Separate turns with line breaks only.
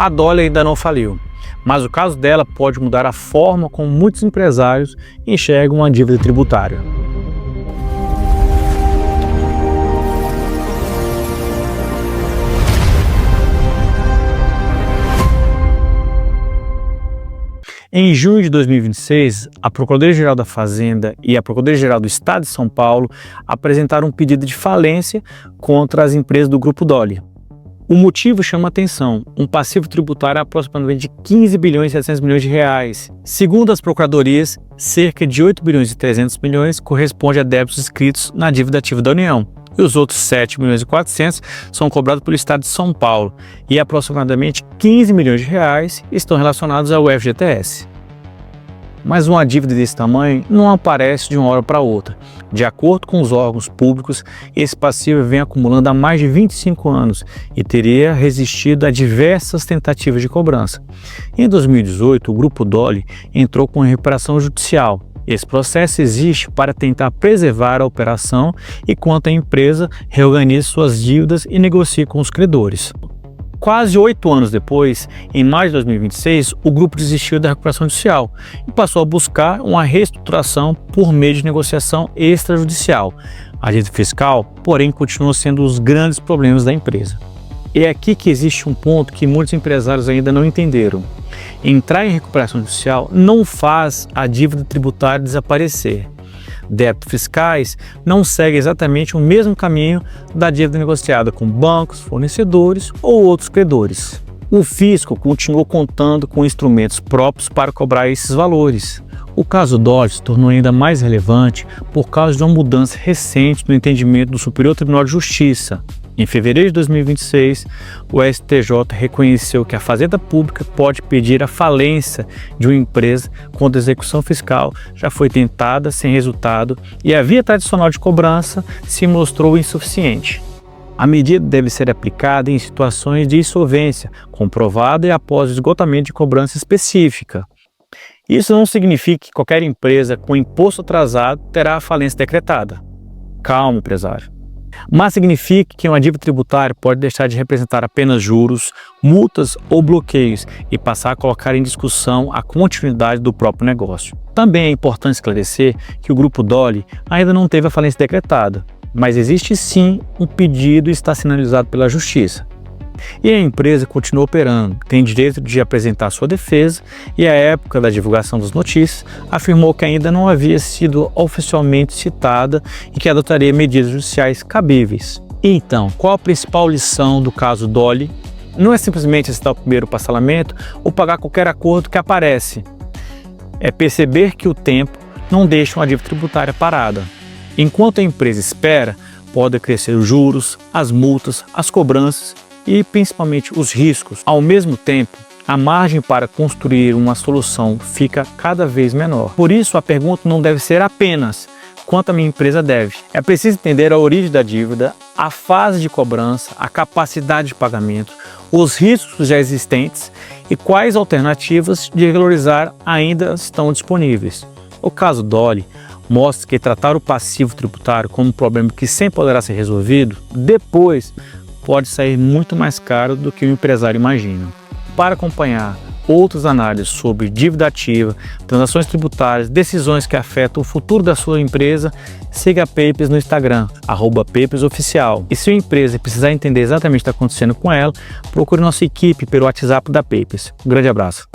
A Dolly ainda não faliu, mas o caso dela pode mudar a forma como muitos empresários enxergam a dívida tributária. Em junho de 2026, a Procuradoria-Geral da Fazenda e a Procuradoria-Geral do Estado de São Paulo apresentaram um pedido de falência contra as empresas do Grupo Dolly. O motivo chama atenção: um passivo tributário aproximadamente de 15 bilhões e 700 milhões de reais. Segundo as procuradorias, cerca de 8 bilhões e 300 milhões corresponde a débitos inscritos na dívida ativa da União. E os outros 7 milhões e 400 são cobrados pelo Estado de São Paulo e aproximadamente 15 milhões de reais estão relacionados ao FGTS. Mas uma dívida desse tamanho não aparece de uma hora para outra. De acordo com os órgãos públicos, esse passivo vem acumulando há mais de 25 anos e teria resistido a diversas tentativas de cobrança. Em 2018, o Grupo Dolly entrou com recuperação judicial. Esse processo existe para tentar preservar a operação enquanto a empresa reorganiza suas dívidas e negocia com os credores. Quase 8 anos depois, em maio de 2026, o grupo desistiu da recuperação judicial e passou a buscar uma reestruturação por meio de negociação extrajudicial. A dívida fiscal, porém, continua sendo os grandes problemas da empresa. E é aqui que existe um ponto que muitos empresários ainda não entenderam. Entrar em recuperação judicial não faz a dívida tributária desaparecer. Débitos fiscais não seguem exatamente o mesmo caminho da dívida negociada com bancos, fornecedores ou outros credores. O fisco continuou contando com instrumentos próprios para cobrar esses valores. O caso Dolly se tornou ainda mais relevante por causa de uma mudança recente no entendimento do Superior Tribunal de Justiça. Em fevereiro de 2026, o STJ reconheceu que a Fazenda Pública pode pedir a falência de uma empresa quando a execução fiscal já foi tentada sem resultado e a via tradicional de cobrança se mostrou insuficiente. A medida deve ser aplicada em situações de insolvência comprovada e após o esgotamento de cobrança específica. Isso não significa que qualquer empresa com imposto atrasado terá a falência decretada. Calma, empresário. Mas significa que uma dívida tributária pode deixar de representar apenas juros, multas ou bloqueios e passar a colocar em discussão a continuidade do próprio negócio. Também é importante esclarecer que o Grupo Dolly ainda não teve a falência decretada, mas existe sim um pedido e está sendo analisado pela Justiça. E a empresa continua operando, tem direito de apresentar sua defesa e, à época da divulgação das notícias, afirmou que ainda não havia sido oficialmente citada e que adotaria medidas judiciais cabíveis. Então, qual a principal lição do caso Dolly? Não é simplesmente aceitar o primeiro parcelamento ou pagar qualquer acordo que aparece. É perceber que o tempo não deixa uma dívida tributária parada. Enquanto a empresa espera, podem crescer os juros, as multas, as cobranças e principalmente os riscos. Ao mesmo tempo, a margem para construir uma solução fica cada vez menor. Por isso, a pergunta não deve ser apenas quanto a minha empresa deve. É preciso entender a origem da dívida, a fase de cobrança, a capacidade de pagamento, os riscos já existentes e quais alternativas de regularizar ainda estão disponíveis. O caso Dolly mostra que tratar o passivo tributário como um problema que sempre poderá ser resolvido, depois pode sair muito mais caro do que o empresário imagina. Para acompanhar outras análises sobre dívida ativa, transações tributárias, decisões que afetam o futuro da sua empresa, siga a Papers no Instagram, @PapersOficial. E se a empresa precisar entender exatamente o que está acontecendo com ela, procure nossa equipe pelo WhatsApp da Papers. Um grande abraço.